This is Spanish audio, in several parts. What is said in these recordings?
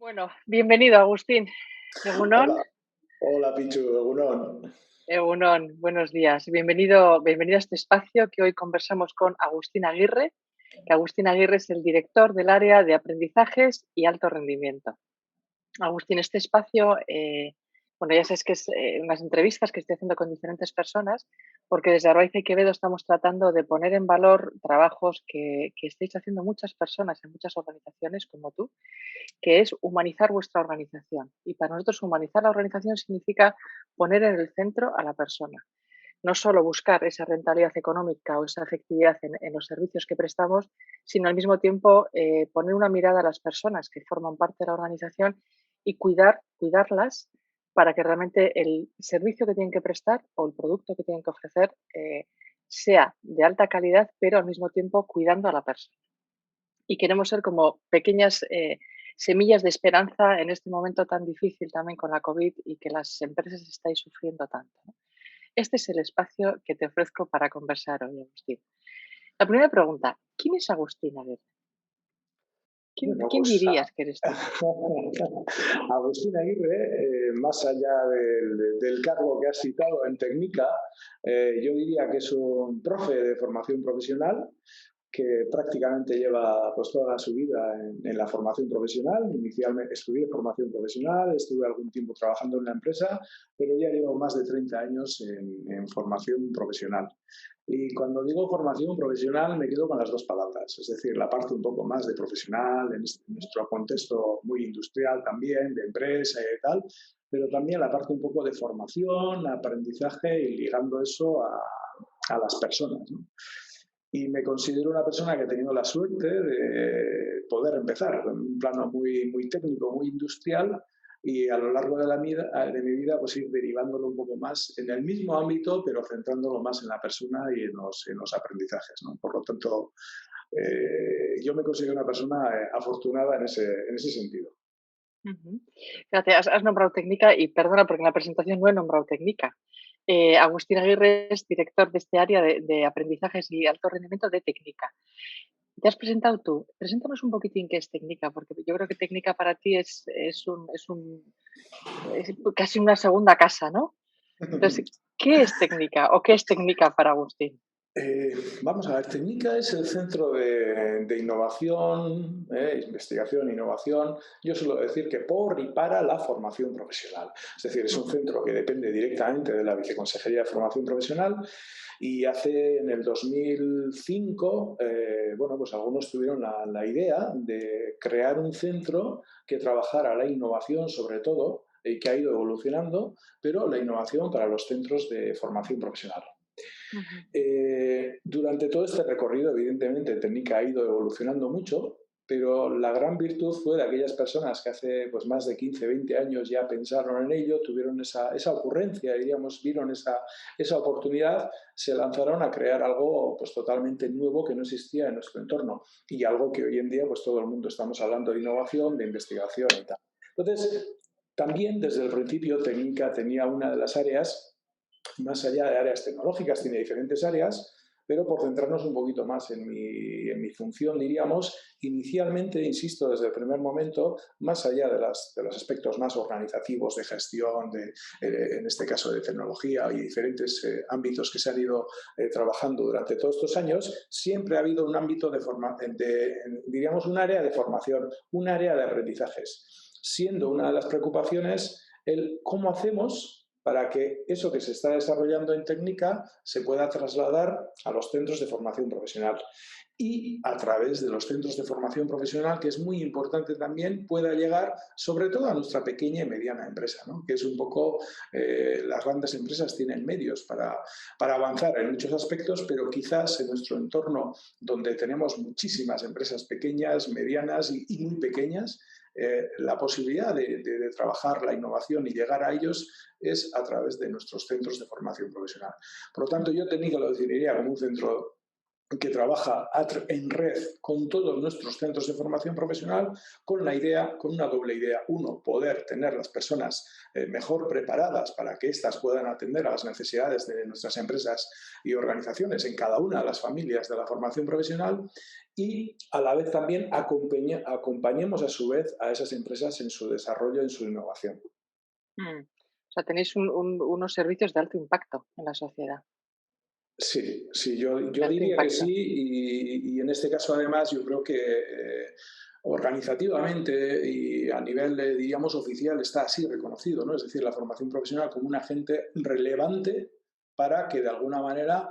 Bueno, bienvenido, Agustín. Egunon, Hola, hola Pichu, Egunon. Egunon, buenos días. Bienvenido a este espacio que hoy conversamos con Agustín Aguirre, que Agustín Aguirre es el director del área de aprendizajes y alto rendimiento. Agustín, este espacio, bueno, ya sabes que es unas entrevistas que estoy haciendo con diferentes personas, porque desde Arraiza y Quevedo estamos tratando de poner en valor trabajos que estáis haciendo muchas personas en muchas organizaciones como tú, que es humanizar vuestra organización. Y para nosotros humanizar la organización significa poner en el centro a la persona. No solo buscar esa rentabilidad económica o esa efectividad en los servicios que prestamos, sino al mismo tiempo poner una mirada a las personas que forman parte de la organización y cuidarlas para que realmente el servicio que tienen que prestar o el producto que tienen que ofrecer sea de alta calidad, pero al mismo tiempo cuidando a la persona. Y queremos ser como pequeñas semillas de esperanza en este momento tan difícil también con la COVID y que las empresas estáis sufriendo tanto, ¿no? Este es el espacio que te ofrezco para conversar hoy, Agustín. La primera pregunta, ¿quién es Agustín Aguirre? Bueno, ¿Quién pues dirías que eres tú? Agustín Aguirre, más allá del cargo que has citado en técnica, yo diría que es un profe de formación profesional que prácticamente lleva pues toda su vida en la formación profesional. Inicialmente estudié formación profesional, estuve algún tiempo trabajando en la empresa, pero ya llevo más de 30 años en formación profesional. Y cuando digo formación profesional me quedo con las dos palabras, es decir, la parte un poco más de profesional, en nuestro contexto muy industrial también, de empresa y tal, pero también la parte un poco de formación, aprendizaje y ligando eso a las personas, ¿no? Y me considero una persona que ha tenido la suerte de poder empezar en un plano muy técnico, muy industrial, y a lo largo de mi vida pues ir derivándolo un poco más en el mismo ámbito, pero centrándolo más en la persona y en los aprendizajes, ¿no? Por lo tanto, yo me considero una persona afortunada en ese sentido. Ujú. Fíjate, has nombrado técnica y perdona porque en la presentación no he nombrado técnica. Agustín Aguirre es director de este área de aprendizajes y alto rendimiento de técnica. Te has presentado tú. Preséntanos un poquitín qué es técnica, porque yo creo que técnica para ti es casi una segunda casa, ¿no? Entonces, ¿qué es técnica o qué es técnica para Agustín? Eh, Vamos a ver, Técnica es el centro de innovación, investigación e innovación. Yo suelo decir que por y para la formación profesional. Es decir, es un Ujú. centro que depende directamente de la Viceconsejería de Formación Profesional y hace en el 2005, bueno, pues algunos tuvieron la idea de crear un centro que trabajara la innovación sobre todo y que ha ido evolucionando, pero la innovación para los centros de formación profesional. Ujú. Durante todo este recorrido, evidentemente, Técnica ha ido evolucionando mucho, pero la gran virtud fue de aquellas personas que hace pues, más de 15, 20 años ya pensaron en ello, tuvieron esa ocurrencia, diríamos, vieron esa oportunidad, se lanzaron a crear algo pues, totalmente nuevo que no existía en nuestro entorno y algo que hoy en día pues, todo el mundo estamos hablando de innovación, de investigación y tal. Entonces, también desde el principio Técnica tenía una de las áreas más allá de áreas tecnológicas, tiene diferentes áreas, pero por centrarnos un poquito más en mi función, diríamos, inicialmente, insisto, desde el primer momento, más allá de los aspectos más organizativos, de gestión, en este caso de tecnología y diferentes ámbitos que se han ido trabajando durante todos estos años, siempre ha habido un ámbito diríamos, un área de formación, un área de aprendizajes, siendo una de las preocupaciones el cómo hacemos para que eso que se está desarrollando en técnica se pueda trasladar a los centros de formación profesional y a través de los centros de formación profesional, que es muy importante también, pueda llegar sobre todo a nuestra pequeña y mediana empresa, ¿no? Que es un poco, las grandes empresas tienen medios para avanzar en muchos aspectos, pero quizás en nuestro entorno, donde tenemos muchísimas empresas pequeñas, medianas y muy pequeñas, la posibilidad de trabajar la innovación y llegar a ellos es a través de nuestros centros de formación profesional. Por lo tanto, yo técnico lo definiría como un centro que trabaja en red con todos nuestros centros de formación profesional con la idea, con una doble idea. Uno, poder tener las personas mejor preparadas para que éstas puedan atender a las necesidades de nuestras empresas y organizaciones en cada una de las familias de la formación profesional y a la vez también acompañemos a su vez a esas empresas en su desarrollo, en su innovación. O sea, tenéis unos servicios de alto impacto en la sociedad, Sí, sí, de yo alto diría que sí impacto. y en este caso además yo creo que organizativamente y a nivel, diríamos, oficial está así reconocido, ¿no? Es decir, la formación profesional como un agente relevante para que de alguna manera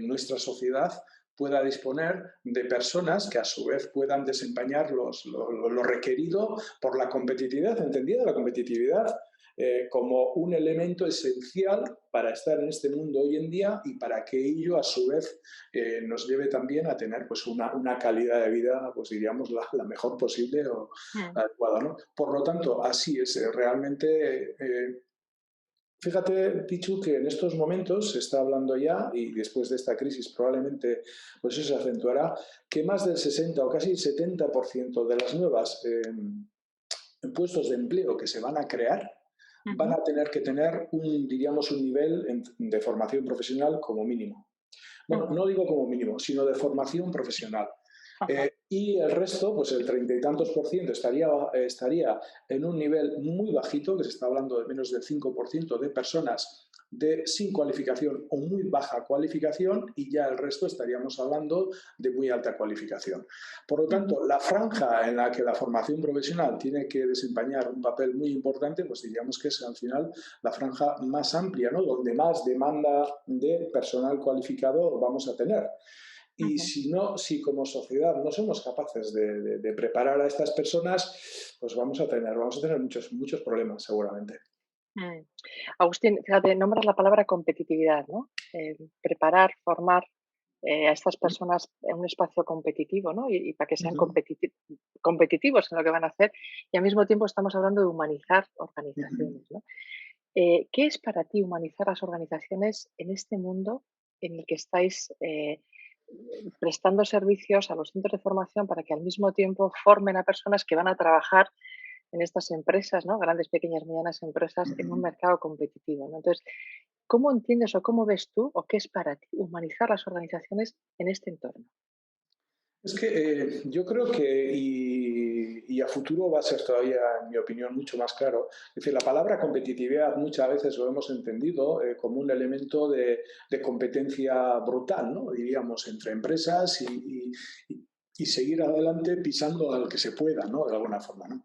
nuestra sociedad pueda disponer de personas que a su vez puedan desempeñar lo requerido por la competitividad, entendida la competitividad como un elemento esencial para estar en este mundo hoy en día y para que ello a su vez nos lleve también a tener pues una calidad de vida, pues diríamos la mejor posible o Mm, adecuada, ¿no? Por lo tanto, así es, realmente fíjate, Pichu, que en estos momentos se está hablando ya, y después de esta crisis probablemente pues eso se acentuará, que más del 60 o casi el 70% de las nuevas puestos de empleo que se van a crear van ujú, a tener que tener diríamos, un nivel de formación profesional como mínimo. Bueno, ujú, no digo como mínimo, sino de formación profesional. ajá, Y el resto, pues el 30 y tantos por ciento estaría en un nivel muy bajito, que se está hablando de menos del 5% de personas sin cualificación o muy baja cualificación y ya el resto estaríamos hablando de muy alta cualificación. Por lo ujú, tanto, la franja en la que la formación profesional tiene que desempeñar un papel muy importante, pues diríamos que es al final la franja más amplia, ¿no? Donde más demanda de personal cualificado vamos a tener. Y ujú. si no, si como sociedad no somos capaces de preparar a estas personas, pues vamos a tener muchos, muchos problemas seguramente. Mm. Agustín, fíjate, nombras la palabra competitividad, ¿no? Preparar, formar a estas personas en un espacio competitivo, ¿no? Y para que sean Ujú, competitivos en lo que van a hacer. Y al mismo tiempo estamos hablando de humanizar ujú. organizaciones, ¿no? ¿Qué es para ti humanizar las organizaciones en este mundo en el que estáis prestando servicios a los centros de formación para que al mismo tiempo formen a personas que van a trabajar en estas empresas, ¿no? Grandes, pequeñas, medianas empresas en un mercado competitivo, ¿no? Entonces, ¿cómo entiendes o cómo ves tú o qué es para ti humanizar las organizaciones en este entorno? Es que yo creo que, y a futuro va a ser todavía, en mi opinión, mucho más claro. Es decir, la palabra competitividad muchas veces lo hemos entendido como un elemento de competencia brutal, ¿no? Diríamos, entre empresas y seguir adelante pisando al que se pueda, ¿no? De alguna forma, ¿no?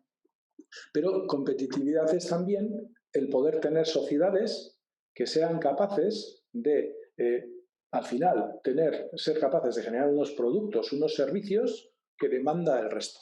Pero competitividad es también el poder tener sociedades que sean capaces de, al final, ser capaces de generar unos productos, unos servicios que demanda el resto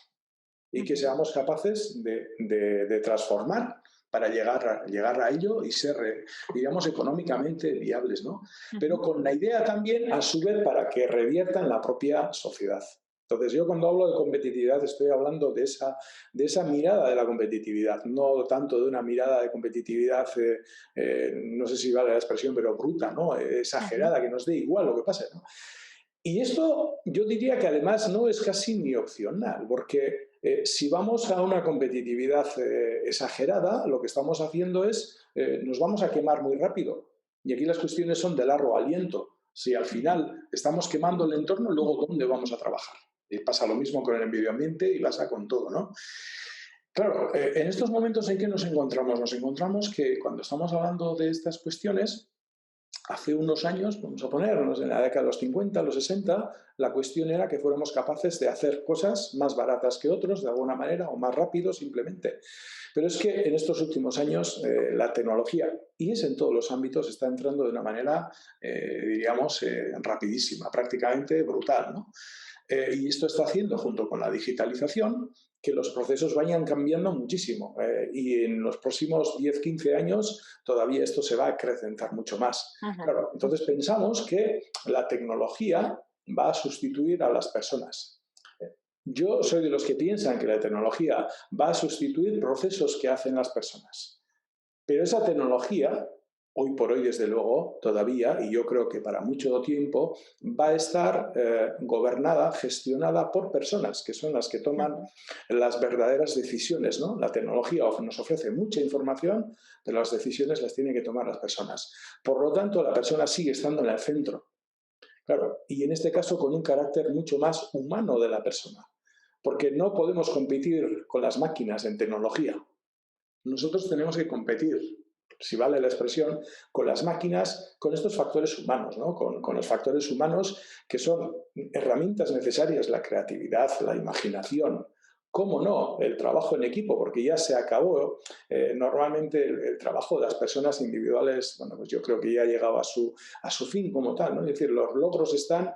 y que Ujú, seamos capaces de transformar para llegar a ello y ser, digamos, económicamente viables, ¿no? Pero ujú, con la idea también, a su vez, para que revierta en la propia sociedad. Entonces, yo cuando hablo de competitividad estoy hablando de esa mirada de la competitividad, no tanto de una mirada de competitividad, no sé si vale la expresión, pero bruta, ¿no? ujú, Exagerada, que nos dé igual lo que pase, ¿no? Y esto yo diría que además no es casi ni opcional, porque si vamos a una competitividad exagerada, lo que estamos haciendo es, nos vamos a quemar muy rápido. Y aquí las cuestiones son de largo aliento. Si al ujú, final estamos quemando el entorno, luego ¿dónde vamos a trabajar? Y pasa lo mismo con el medio ambiente y pasa con todo, ¿no? Claro, en estos momentos en que nos encontramos, nos encontramos que cuando estamos hablando de estas cuestiones, hace unos años, vamos a ponernos en la década de los 50, los 60, la cuestión era que fuéramos capaces de hacer cosas más baratas que otros, de alguna manera, o más rápido simplemente. Pero es que en estos últimos años la tecnología, y es en todos los ámbitos, está entrando de una manera, diríamos, rapidísima, prácticamente brutal, ¿no? Y esto está haciendo, junto con la digitalización, que los procesos vayan cambiando muchísimo. Y en los próximos 10, 15 años todavía esto se va a acrecentar mucho más. ujú, Claro, entonces pensamos que la tecnología va a sustituir a las personas. Yo soy de los que piensan que la tecnología va a sustituir procesos que hacen las personas. Pero esa tecnología hoy por hoy, desde luego, todavía, y yo creo que para mucho tiempo, va a estar gobernada, gestionada por personas, que son las que toman Ujú. las verdaderas decisiones, ¿no? La tecnología nos ofrece mucha información, pero las decisiones las tienen que tomar las personas. Por lo tanto, la persona sigue estando en el centro. Claro, y en este caso con un carácter mucho más humano de la persona, porque no podemos competir con las máquinas en tecnología. Nosotros tenemos que competir, si vale la expresión, con las máquinas, con estos factores humanos, ¿no? Con los factores humanos que son herramientas necesarias, la creatividad, la imaginación, cómo no, el trabajo en equipo, porque ya se acabó. Normalmente el trabajo de las personas individuales, bueno, pues yo creo que ya ha llegado a su fin como tal, ¿no? Es decir, los logros están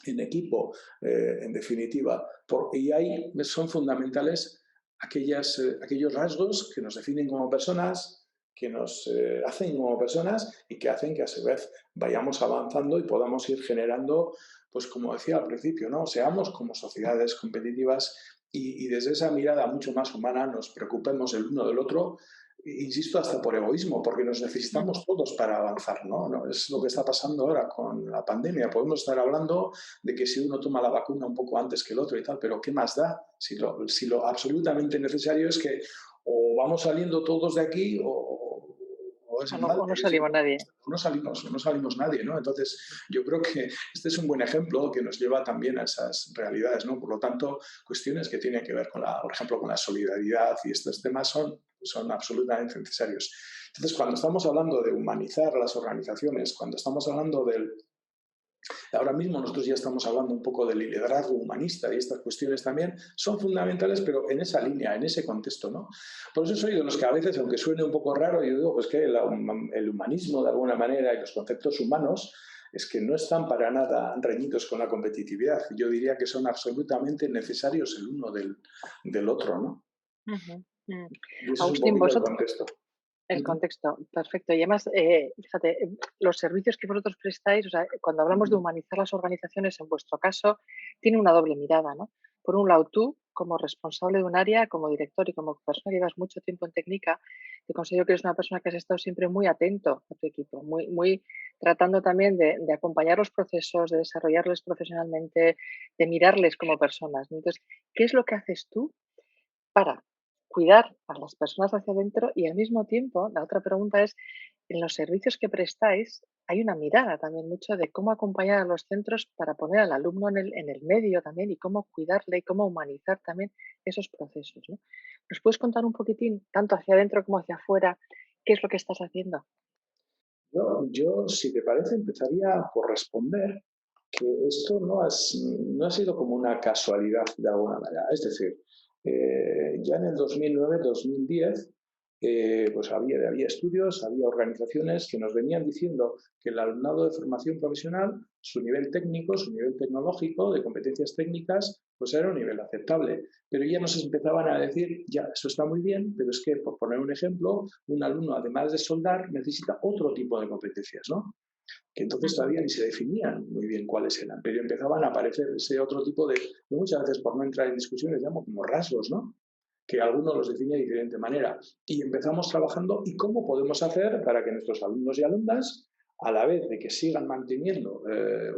en equipo, en definitiva, y ahí son fundamentales aquellos rasgos que nos definen como personas, que nos hacen como personas y que hacen que a su vez vayamos avanzando y podamos ir generando, pues como decía al principio, ¿no? Seamos como sociedades competitivas y desde esa mirada mucho más humana nos preocupemos el uno del otro, insisto, hasta por egoísmo, porque nos necesitamos Ujú. todos para avanzar, ¿no? ¿No? Es lo que está pasando ahora con la pandemia. Podemos estar hablando de que si uno toma la vacuna un poco antes que el otro y tal, pero ¿qué más da? Si lo absolutamente necesario es que o vamos saliendo todos de aquí o es en O balde, no es decir, salimos nadie. no salimos nadie, ¿no? Entonces, yo creo que este es un buen ejemplo que nos lleva también a esas realidades, ¿no? Por lo tanto, cuestiones que tienen que ver con por ejemplo, con la solidaridad y estos temas son absolutamente necesarios. Entonces, cuando estamos hablando de humanizar las organizaciones, cuando estamos hablando del ahora mismo nosotros ya estamos hablando un poco del liderazgo humanista y estas cuestiones también son fundamentales, pero en esa línea, en ese contexto, ¿no? Por eso soy de los que a veces, aunque suene un poco raro, yo digo pues que el humanismo de alguna manera y los conceptos humanos es que no están para nada reñidos con la competitividad. Yo diría que son absolutamente necesarios el uno del otro, ¿no? Ujú. Mm. Y ese es un Agustín, poquito el vosotros, contexto. el Uh contexto, perfecto. Y además, fíjate, los servicios que vosotros prestáis, o sea, cuando hablamos de -huh. humanizar las organizaciones, en vuestro caso, tiene una doble mirada, ¿no? Por un lado, tú, como responsable de un área, como director y como persona que llevas mucho tiempo en técnica, te considero que eres una persona que has estado siempre muy atento a tu equipo, muy tratando también de acompañar los procesos, de desarrollarles profesionalmente, de mirarles como personas, ¿no? Entonces, ¿qué es lo que haces tú para cuidar a las personas hacia adentro? Y al mismo tiempo, la otra pregunta es, en los servicios que prestáis, hay una mirada también mucho de cómo acompañar a los centros para poner al alumno en el medio también y cómo cuidarle y cómo humanizar también esos procesos, ¿no? ¿Nos puedes contar un poquitín, tanto hacia adentro como hacia afuera, qué es lo que estás haciendo? Yo, si te parece, empezaría por responder que esto no ha sido como una casualidad de alguna manera. Es decir, ya en el 2009-2010, pues había estudios, había organizaciones que nos venían diciendo que el alumnado de formación profesional, su nivel técnico, su nivel tecnológico, de competencias técnicas, pues era un nivel aceptable. Pero ya nos empezaban a decir, ya, eso está muy bien, pero es que, por poner un ejemplo, un alumno, además de soldar, necesita otro tipo de competencias, ¿no? Que entonces Ujú. todavía ni se definían muy bien cuáles eran, pero empezaban a aparecer ese otro tipo de, muchas veces por no entrar en discusiones, llamo como rasgos, ¿no? Que algunos los define de diferente manera. Y empezamos trabajando y cómo podemos hacer para que nuestros alumnos y alumnas, a la vez de que sigan manteniendo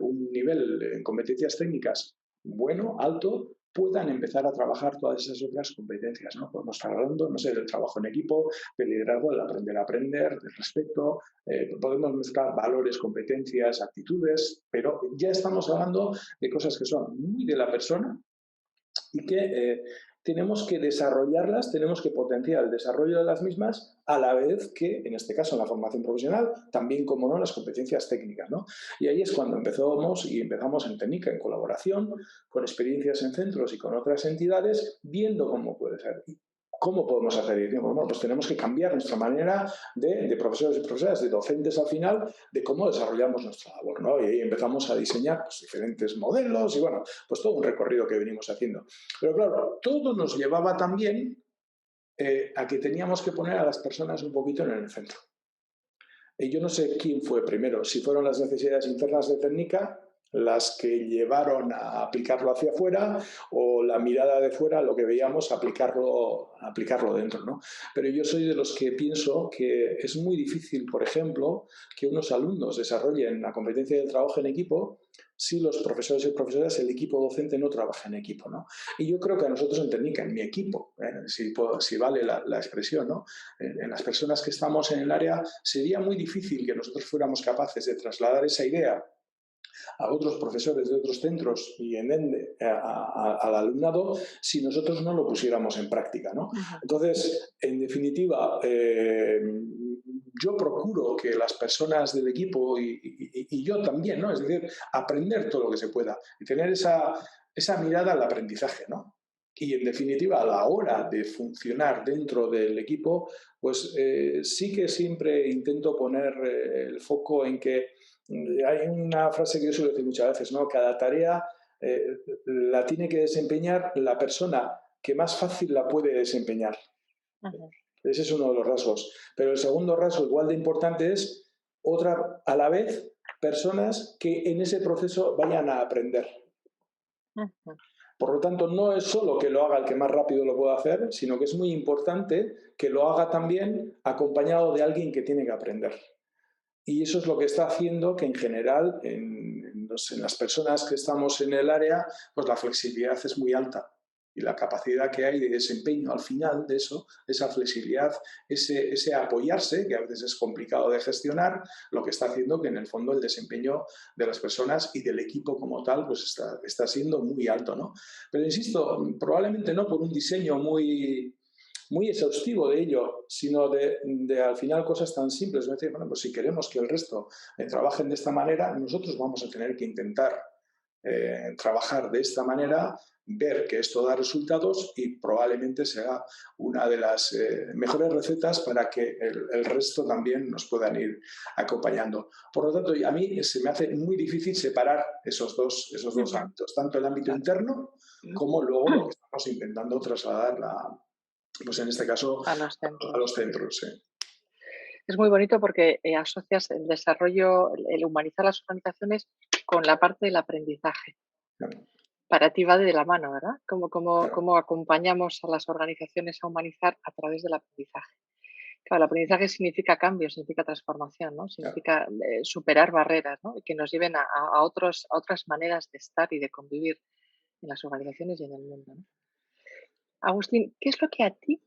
un nivel en competencias técnicas bueno, alto, puedan empezar a trabajar todas esas otras competencias, ¿no? Podemos estar hablando, no sé, del trabajo en equipo, del liderazgo, del aprender a aprender, del respeto, podemos mezclar valores, competencias, actitudes, pero ya estamos hablando de cosas que son muy de la persona y que tenemos que desarrollarlas, tenemos que potenciar el desarrollo de las mismas a la vez que, en este caso, en la formación profesional, también, como no, las competencias técnicas, ¿no? Y ahí es cuando empezamos en técnica, en colaboración, con experiencias en centros y con otras entidades, viendo cómo puede ser. ¿Cómo podemos hacer? Y decimos, bueno, pues tenemos que cambiar nuestra manera de profesores y profesoras, de docentes al final, de cómo desarrollamos nuestra labor, ¿no? Y ahí empezamos a diseñar pues, diferentes modelos y, bueno, pues todo un recorrido que venimos haciendo. Pero claro, todo nos llevaba también a que teníamos que poner a las personas un poquito en el centro. Y yo no sé quién fue primero, si fueron las necesidades internas de técnica las que llevaron a aplicarlo hacia afuera, o la mirada de fuera, lo que veíamos, aplicarlo dentro, ¿no? Pero yo soy de los que pienso que es muy difícil, por ejemplo, que unos alumnos desarrollen la competencia del trabajo en equipo si los profesores y profesoras, el equipo docente no trabaja en equipo, ¿no? Y yo creo que a nosotros en Técnica, en mi equipo, si vale la expresión, ¿no? En las personas que estamos en el área, sería muy difícil que nosotros fuéramos capaces de trasladar esa idea a otros profesores de otros centros y en ende al alumnado si nosotros no lo pusiéramos en práctica, ¿no? Ujú. Entonces, en definitiva, yo procuro que las personas del equipo y yo también, ¿no? Es decir, aprender todo lo que se pueda y tener esa mirada al aprendizaje, ¿no? Y en definitiva, a la hora de funcionar dentro del equipo, pues sí que siempre intento poner el foco en que hay una frase que yo suelo decir muchas veces, ¿no? Cada tarea eh, la tiene que desempeñar la persona que más fácil la puede desempeñar. Ujú. Ese es uno de los rasgos. Pero el segundo rasgo, igual de importante, es otra, a la vez, personas que en ese proceso vayan a aprender. Ujú. Por lo tanto, no es solo que lo haga el que más rápido lo pueda hacer, sino que es muy importante que lo haga también acompañado de alguien que tiene que aprender. Y eso es lo que está haciendo que en general en las personas que estamos en el área, pues la flexibilidad es muy alta. Y la capacidad que hay de desempeño al final de eso, esa flexibilidad, ese apoyarse, que a veces es complicado de gestionar, lo que está haciendo que en el fondo el desempeño de las personas y del equipo como tal, pues está siendo muy alto, ¿no? Pero insisto, probablemente no por un diseño muy exhaustivo de ello, sino de al final cosas tan simples. Es decir, bueno, pues si queremos que el resto trabajen de esta manera, nosotros vamos a tener que intentar trabajar de esta manera, ver que esto da resultados y probablemente sea una de las mejores recetas para que el resto también nos puedan ir acompañando. Por lo tanto, a mí se me hace muy difícil separar esos dos Ujú. ámbitos, tanto el ámbito Claro. interno como luego lo que estamos intentando trasladar pues en este caso, A los a los centros. centros. Sí. Es muy bonito porque asocias el desarrollo, el humanizar las organizaciones con la parte del aprendizaje. Claro, Para ti va de la mano, ¿verdad? claro, Cómo acompañamos a las organizaciones a humanizar a través del aprendizaje. Claro, el aprendizaje significa cambio, significa transformación, ¿no? claro. Significa superar barreras, ¿no? Y que nos lleven a otras maneras de estar y de convivir en las organizaciones y en el mundo, ¿no? Agustín, ¿qué es lo que a ti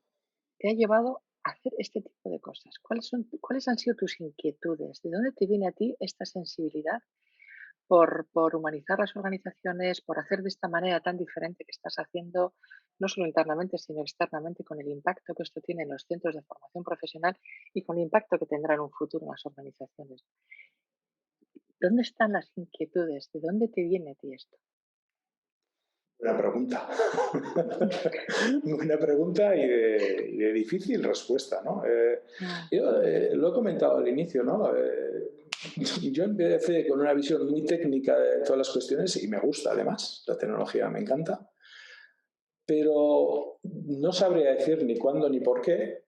te ha llevado a hacer este tipo de cosas? Cuáles han sido tus inquietudes? ¿De dónde te viene a ti esta sensibilidad por humanizar las organizaciones, por hacer de esta manera tan diferente que estás haciendo, no solo internamente, sino externamente, con el impacto que esto tiene en los centros de formación profesional y con el impacto que tendrá en un futuro en las organizaciones? ¿Dónde están las inquietudes? ¿De dónde te viene a ti esto? Buena pregunta. Buena pregunta y de difícil respuesta, ¿no? Mm. Yo lo he comentado al inicio, ¿no? Yo empecé con una visión muy técnica de todas las cuestiones y me gusta además, la tecnología me encanta, pero no sabría decir ni cuándo ni por qué,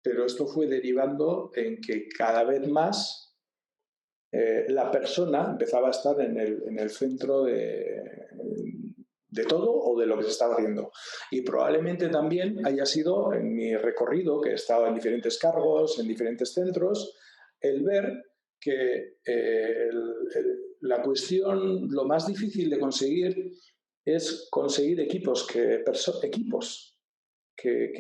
pero esto fue derivando en que cada vez más la persona empezaba a estar en el centro de todo o de lo que se estaba haciendo. Y probablemente también haya sido en mi recorrido, que he estado en diferentes cargos, en diferentes centros, el ver que la cuestión, lo más difícil de conseguir es conseguir equipos que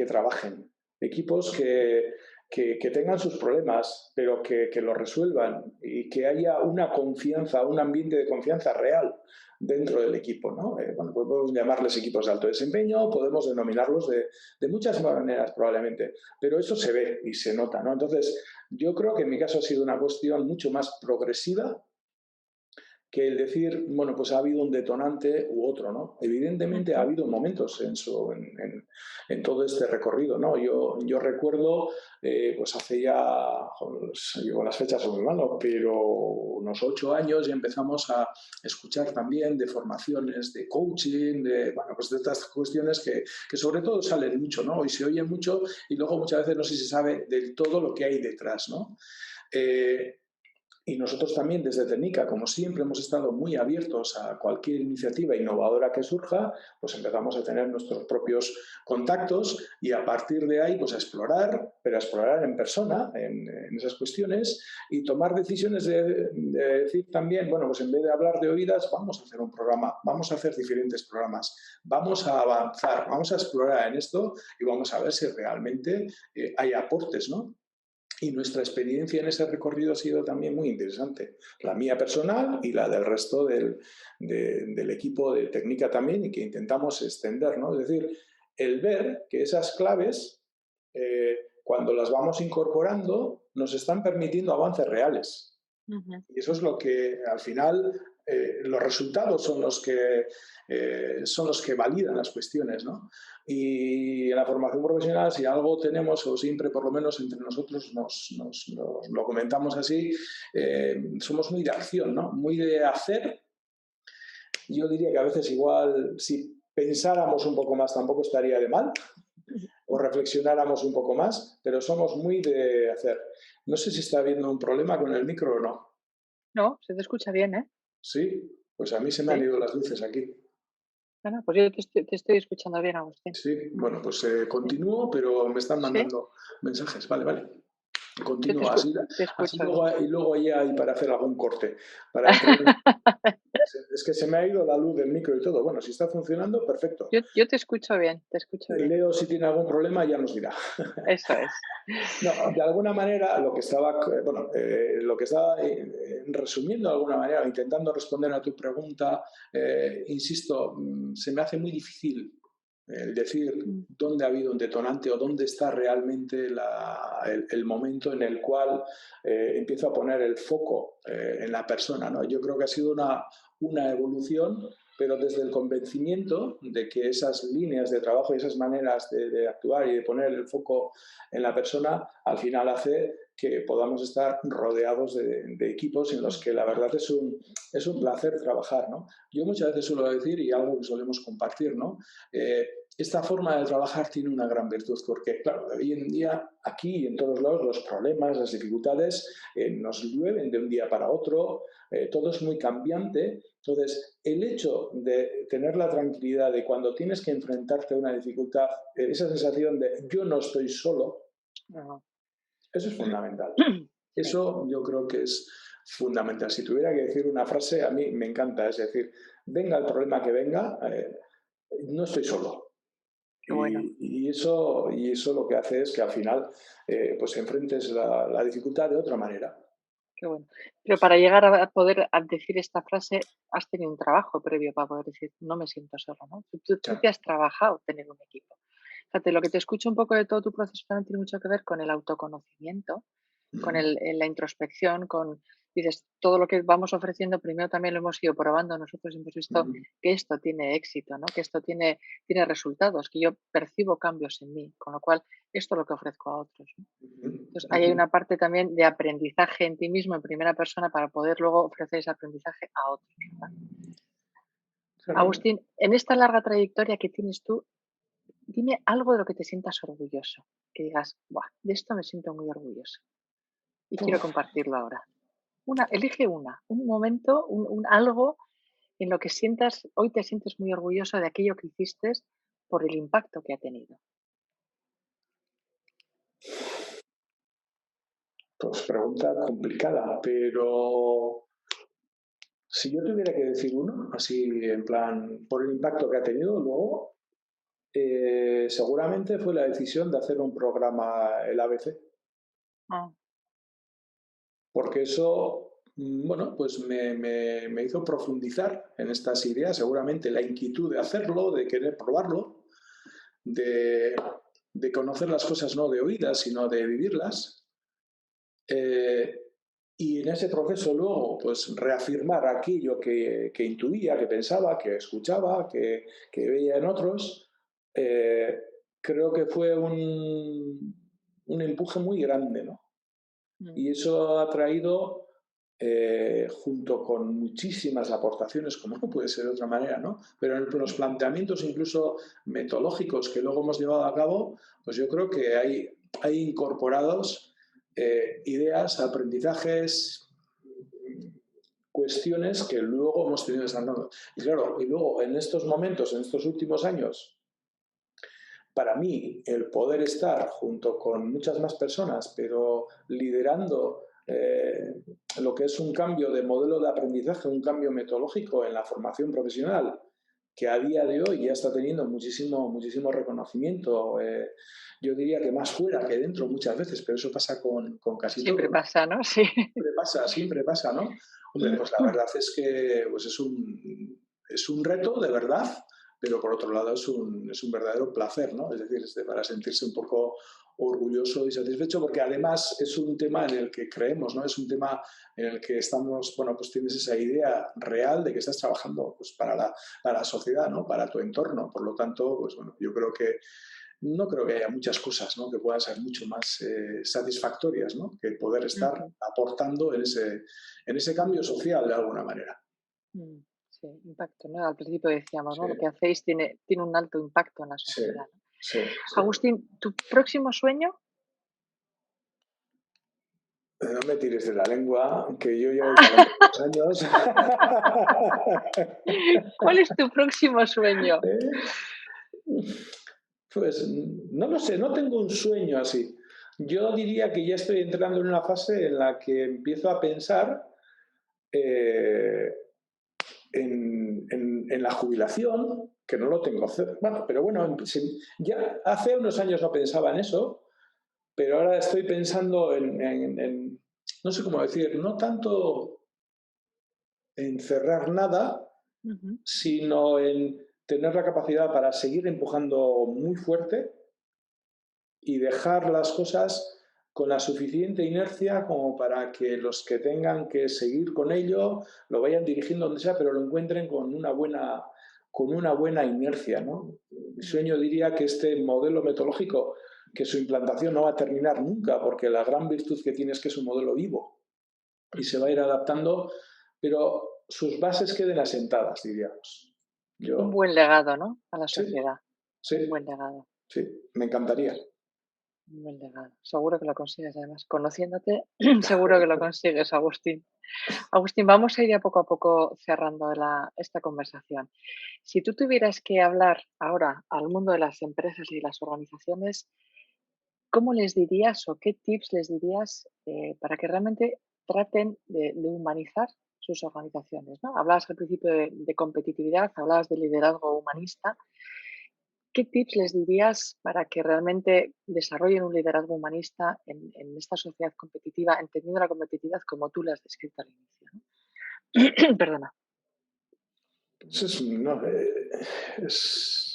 trabajen, equipos que tengan sus problemas, pero que los resuelvan y que haya una confianza, un ambiente de confianza real dentro del equipo, ¿no? Bueno, pues podemos llamarles equipos de alto desempeño, podemos denominarlos de muchas maneras probablemente, pero eso se ve y se nota, ¿no? Entonces, yo creo que en mi caso ha sido una cuestión mucho más progresiva que el decir, bueno, pues ha habido un detonante u otro, ¿no? Evidentemente ha Ujú. habido momentos en todo este recorrido, ¿no? Yo recuerdo, pues hace ya, con las fechas son muy malas, pero unos 8 años ya empezamos a escuchar también de formaciones, de coaching, bueno, pues de estas cuestiones que sobre todo salen mucho, ¿no? Y se oyen mucho y luego muchas veces no sé si se sabe del todo lo que hay detrás, ¿no? Eh, Y nosotros también desde Técnica, como siempre hemos estado muy abiertos a cualquier iniciativa innovadora que surja, pues empezamos a tener nuestros propios contactos y a partir de ahí pues a explorar, pero a explorar en persona, en esas cuestiones y tomar decisiones de decir también, bueno, pues en vez de hablar de oídas, vamos a hacer un programa, vamos a hacer diferentes programas, vamos a avanzar, vamos a explorar en esto y vamos a ver si realmente hay aportes, ¿no? Y nuestra experiencia en ese recorrido ha sido también muy interesante. La mía personal y la del resto del equipo de técnica también, y que intentamos extender, ¿no? Es decir, el ver que esas claves, cuando las vamos incorporando, nos están permitiendo avances reales. Ujú. Y eso es lo que al final los resultados son los que validan las cuestiones, ¿no? Y en la formación profesional, si algo tenemos, o siempre por lo menos entre nosotros nos lo comentamos así, somos muy de acción, ¿no? Muy de hacer. Yo diría que a veces igual, si pensáramos un poco más, tampoco estaría de mal, o reflexionáramos un poco más, pero somos muy de hacer. No sé si está habiendo un problema con el micro o no. No, se te escucha bien, ¿eh? Sí, pues a mí se me han Sí. ido las luces aquí. Bueno, pues yo te estoy escuchando bien, Agustín. Sí, bueno, pues continúo, pero me están Sí, mandando mensajes. Vale, vale. yo te Continúo escu así, te así escucho bien. luego, y luego ya hay para hacer algún corte, para entrar. Es que se me ha ido la luz del micro y todo. Bueno, si está funcionando, perfecto. Yo te escucho bien, te escucho bien. Leo si tiene algún problema ya nos dirá. Eso es. No, de alguna manera lo que estaba, bueno, lo que estaba resumiendo de alguna manera, intentando responder a tu pregunta, insisto, se me hace muy difícil el decir Mm, dónde ha habido un detonante o dónde está realmente el momento en el cual empiezo a poner el foco en la persona, ¿no? Yo creo que ha sido una evolución, pero desde el convencimiento de que esas líneas de trabajo y esas maneras de actuar y de poner el foco en la persona, al final hace que podamos estar rodeados de equipos en los mm, que la verdad es un placer trabajar, ¿no? Yo muchas veces suelo decir, y algo que solemos compartir, ¿no? Esta forma de trabajar tiene una gran virtud, porque, claro, hoy en día, aquí y en todos lados, los problemas, las dificultades nos llueven de un día para otro, todo es muy cambiante. Entonces, el hecho de tener la tranquilidad de cuando tienes que enfrentarte a una dificultad, esa sensación de yo no estoy solo, no. eso es fundamental. Sí, Eso yo creo que es fundamental. Si tuviera que decir una frase, a mí me encanta, es decir, venga el problema que venga, no estoy solo. qué bueno, Y eso lo que hace es que al final pues enfrentes la dificultad de otra manera. qué bueno. Pero para llegar a poder decir esta frase, has tenido un trabajo previo para poder decir: "No me siento solo", ¿no? Tú te Claro. has trabajado tener un equipo. Fíjate, lo que te escucho un poco de todo tu proceso también tiene mucho que ver con el autoconocimiento, con Ujú, la introspección, con dices, todo lo que vamos ofreciendo, primero también lo hemos ido probando nosotros, hemos visto ujú, que esto tiene éxito, ¿no? Que esto tiene resultados, que yo percibo cambios en mí, con lo cual esto es lo que ofrezco a otros, ¿no? ujú, Entonces, ahí hay ujú. una parte también de aprendizaje en ti mismo, en primera persona, para poder luego ofrecer ese aprendizaje a otros, ¿verdad? Claro. Agustín, en esta larga trayectoria que tienes tú, dime algo de lo que te sientas orgulloso, que digas: "Buah, de esto me siento muy orgulloso y quiero Uf, compartirlo ahora". Elige un momento, un algo en lo que sientas, hoy te sientes muy orgulloso de aquello que hiciste por el impacto que ha tenido. pues pregunta complicada, pero si yo tuviera que decir uno, así en plan, por el impacto que ha tenido, luego seguramente fue la decisión de hacer un programa el ABC, Ah, porque eso, bueno, pues me hizo profundizar en estas ideas, seguramente la inquietud de hacerlo, de querer probarlo, de, de conocer las cosas no de oídas, sino de vivirlas. Eh, y en ese proceso luego, pues reafirmar aquello que intuía, que pensaba, que escuchaba, que veía en otros, eh, creo que fue un empuje muy grande, ¿no? mm, Y eso ha traído, junto con muchísimas aportaciones, como no puede ser de otra manera, ¿no? Pero en los mm, planteamientos incluso metodológicos que luego hemos llevado a cabo, pues yo creo que hay incorporados ideas, aprendizajes, cuestiones que luego hemos tenido desandando. Y claro, y luego en estos momentos, en estos últimos años, para mí, el poder estar junto con muchas más personas, pero liderando lo que es un cambio de modelo de aprendizaje, un cambio metodológico en la formación profesional, que a día de hoy ya está teniendo muchísimo reconocimiento. Yo diría que más fuera que dentro muchas veces, pero eso pasa con casi todo, Siempre ¿no? pasa, ¿no? Sí. Siempre pasa, ¿no? Hombre, pues la verdad es que pues es un reto de verdad, pero por otro lado es un verdadero placer, ¿no? Es decir, para sentirse un poco orgulloso y satisfecho, porque además es un tema en el que creemos, ¿no? Es un tema en el que estamos, bueno, pues tienes esa idea real de que estás trabajando pues, para la sociedad, ¿no? Para tu entorno. Por lo tanto, pues bueno, yo creo que no creo que haya muchas cosas, ¿no?, que puedan ser mucho más satisfactorias, ¿no?, que poder estar Ujú. aportando en ese cambio social de alguna manera. Sí, impacto, ¿no? Al principio decíamos, Sí, ¿no? Lo que hacéis tiene un alto impacto en la sí, sociedad, ¿no? sí, sí. Agustín, ¿tu próximo sueño? No me tires de la lengua, que yo llevo 42 años. ¿Cuál es tu próximo sueño? Pues no lo sé, no tengo un sueño así. Yo diría que ya estoy entrando en una fase en la que empiezo a pensar eh, en la jubilación, que no lo tengo. Bueno, pero bueno, ya hace unos años no pensaba en eso, pero ahora estoy pensando no sé cómo decir, no tanto en cerrar nada, Ujú. sino en tener la capacidad para seguir empujando muy fuerte y dejar las cosas con la suficiente inercia como para que los que tengan que seguir con ello lo vayan dirigiendo donde sea, pero lo encuentren con una buena inercia, ¿no? Mi Mm. sueño diría que este modelo metodológico, que su implantación no va a terminar nunca, porque la gran virtud que tiene es que es un modelo vivo y se va a ir adaptando, pero sus bases queden asentadas, diríamos. Un Yo, buen legado, ¿no? A la sí, sociedad. sí, Un buen legado. sí, me encantaría. Un buen legado. Seguro que lo consigues, además. Conociéndote, seguro que lo consigues, Agustín. Agustín, vamos a ir a poco cerrando esta conversación. Si tú tuvieras que hablar ahora al mundo de las empresas y las organizaciones, ¿cómo les dirías o qué tips les dirías para que realmente traten de humanizar sus organizaciones? ¿No? Hablabas al principio de competitividad, hablabas de liderazgo humanista. ¿Qué tips les dirías para que realmente desarrollen un liderazgo humanista en esta sociedad competitiva, entendiendo la competitividad como tú la has descrito al inicio? ¿No? Perdona. No,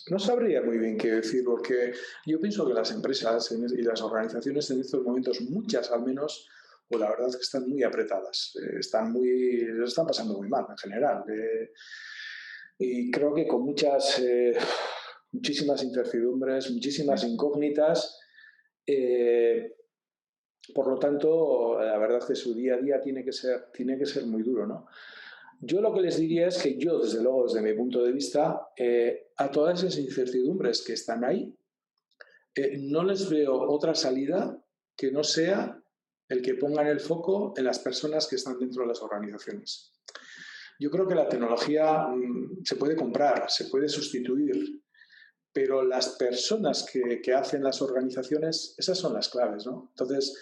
no sabría muy bien qué decir, porque yo pienso que las empresas y las organizaciones en estos momentos, muchas al menos, pues la verdad es que están muy apretadas, lo están pasando muy mal en general. Y creo que con muchísimas incertidumbres, muchísimas Ujú. incógnitas. eh, por lo tanto, la verdad es que su día a día tiene que ser muy duro, ¿no? Yo lo que les diría es que yo, desde luego, desde mi punto de vista, a todas esas incertidumbres que están ahí, no les veo otra salida que no sea el que pongan el foco en las personas que están dentro de las organizaciones. Yo creo que la tecnología se puede comprar, se puede sustituir, pero las personas que hacen las organizaciones, esas son las claves, ¿no? Entonces,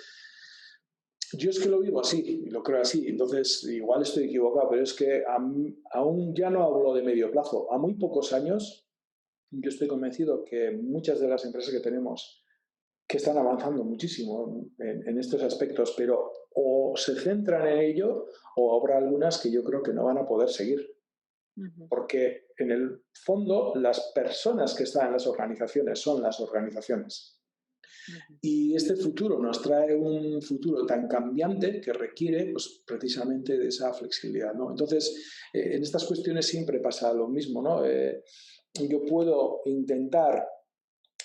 yo es que lo vivo así, lo creo así, entonces igual estoy equivocado, pero es que aún ya no hablo de medio plazo. A muy pocos años, yo estoy convencido que muchas de las empresas que tenemos que están avanzando muchísimo en estos aspectos, pero o se centran en ello o habrá algunas que yo creo que no van a poder seguir. Ujú. Porque en el fondo las personas que están en las organizaciones son las organizaciones. Ujú. Y este futuro nos trae un futuro tan cambiante que requiere pues, precisamente de esa flexibilidad, ¿no? Entonces, en estas cuestiones siempre pasa lo mismo, ¿no? Yo puedo intentar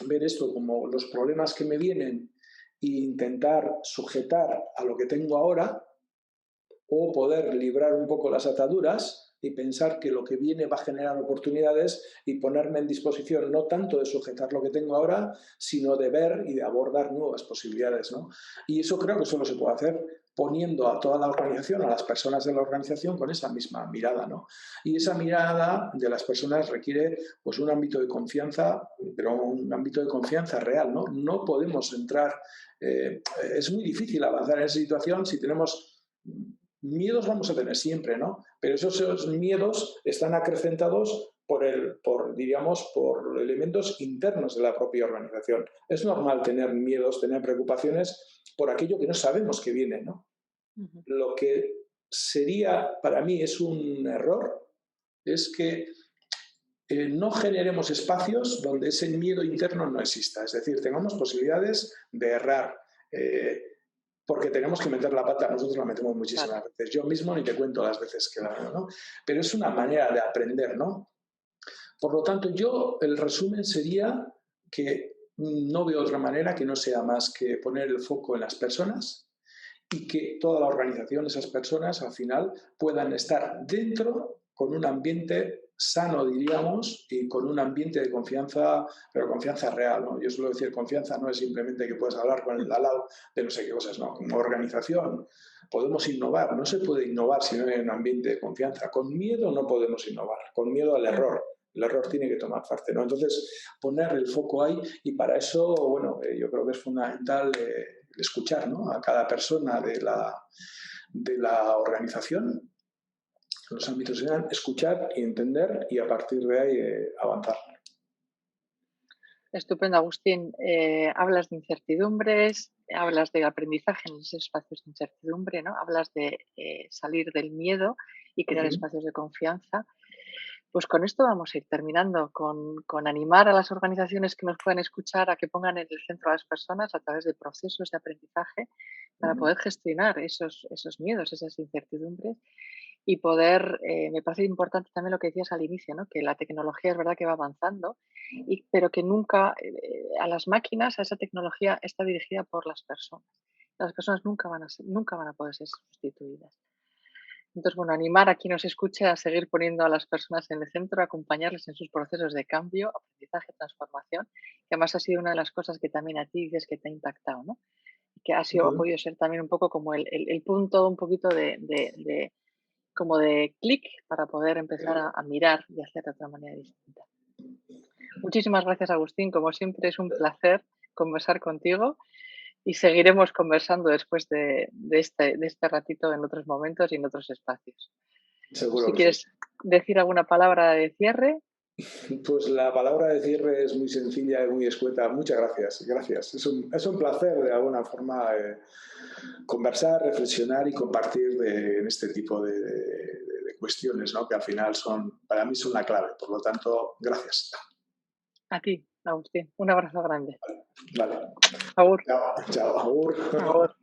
ver esto como los problemas que me vienen e intentar sujetar a lo que tengo ahora, o poder librar un poco las ataduras y pensar que lo que viene va a generar oportunidades y ponerme en disposición no tanto de sujetar lo que tengo ahora, sino de ver y de abordar nuevas posibilidades, ¿no? Y eso creo que solo se puede hacer poniendo a toda la organización, a las personas de la organización con esa misma mirada, ¿no? Y esa mirada de las personas requiere pues un ámbito de confianza, pero un ámbito de confianza real, ¿no? No podemos entrar, es muy difícil avanzar en esa situación si tenemos miedos, vamos a tener siempre, ¿no? Pero esos miedos están acrecentados diríamos, por elementos internos de la propia organización. Es normal tener miedos, tener preocupaciones por aquello que no sabemos que viene, ¿no? Ujú. Lo que sería, para mí, es un error, es que no generemos espacios donde ese miedo interno no exista. Es decir, tengamos posibilidades de errar, porque tenemos que meter la pata. Nosotros la metemos Claro. muchísimas veces. Yo mismo ni te cuento las veces que la hago, ¿no? Pero es una manera de aprender, ¿no? Por lo tanto, el resumen sería que no veo otra manera que no sea más que poner el foco en las personas y que toda la organización, esas personas, al final puedan estar dentro con un ambiente sano, diríamos, y con un ambiente de confianza, pero confianza real, ¿no? Yo suelo decir, confianza no es simplemente que puedes hablar con el de al lado de no sé qué cosas, ¿no? Como organización podemos innovar, no se puede innovar si no hay un ambiente de confianza. Con miedo no podemos innovar, con miedo al error. El error tiene que tomar parte, ¿no? Entonces, poner el foco ahí y para eso, bueno, yo creo que es fundamental escuchar, ¿no? A cada persona de la organización, los ámbitos sean escuchar y entender y a partir de ahí avanzar. Estupendo, Agustín. Hablas de incertidumbres, hablas de aprendizaje en esos espacios de incertidumbre, ¿no? Hablas de salir del miedo y crear espacios de confianza. Pues con esto vamos a ir terminando, con animar a las organizaciones que nos puedan escuchar a que pongan en el centro a las personas a través de procesos de aprendizaje para poder gestionar esos miedos, esas incertidumbres y poder, me parece importante también lo que decías al inicio, ¿no? Que la tecnología es verdad que va avanzando, pero que nunca a las máquinas, a esa tecnología está dirigida por las personas. Las personas nunca van a poder ser sustituidas. Entonces, bueno, animar a quien nos escuche a seguir poniendo a las personas en el centro, acompañarles en sus procesos de cambio, aprendizaje, transformación, que además ha sido una de las cosas que también a ti dices que te ha impactado, ¿no? Que ha podido ser también un poco como el punto un poquito como de clic para poder empezar a mirar y hacer de otra manera distinta. Muchísimas gracias, Agustín. Como siempre, es un placer conversar contigo y seguiremos conversando después de este ratito en otros momentos y en otros espacios. Seguro Si que sí. quieres decir alguna palabra de cierre. Pues la palabra de cierre es muy sencilla y muy escueta. Muchas gracias. Gracias. Es un placer de alguna forma conversar, reflexionar y compartir en este tipo de cuestiones, ¿no? Que al final para mí son la clave. Por lo tanto, gracias. A ti, Agustín. Un abrazo grande. Vale. Agur. Chao. Chao. Agur. Agur.